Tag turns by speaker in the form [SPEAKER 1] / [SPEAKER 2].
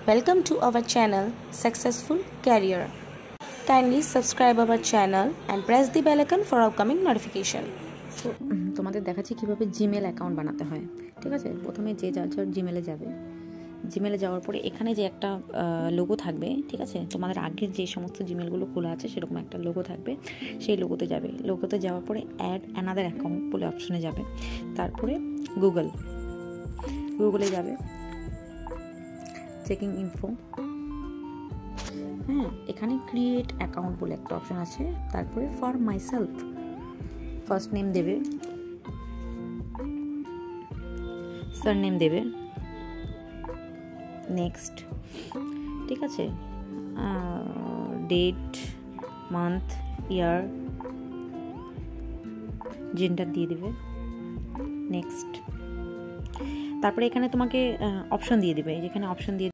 [SPEAKER 1] Welcome to our channel Successful Career. Kindly subscribe our channel and press the bell icon for upcoming notification.
[SPEAKER 2] তো তোমাদের দেখাচ্ছি কীভাবে Gmail account বানাতে হয়। ঠিক আছে, প্রথমে যে যার জিমেলে যাবে, জিমেলে যাওয়ার পরে এখানে যে একটা লোগো থাকবে, ঠিক আছে, তোমাদের আগের যে সমস্ত জিমেলগুলো খোলা আছে সেরকম একটা লোগো থাকবে, সেই লোগোতে যাবে। লোগোতে যাওয়ার পরে অ্যাড অ্যানাদার অ্যাকাউন্ট বলে অপশনে যাবে, তারপরে গুগলে যাবে, চেকিং ইনফো, হ্যাঁ, এখানে ক্রিয়েট অ্যাকাউন্ট বলে একটা অপশন আছে, তারপরে ফর মাইসেলফ ফার্স্ট নেম দেবে, সারনেম দেবে, নেক্সট, ঠিক আছে, ডেট, মান্থ, ইয়ার, জেন্ডার দিয়ে দেবে, নেক্সট। তারপরে এখানে তোমাকে অপশন দিয়ে দেবে, যেখানে অপশন দিয়ে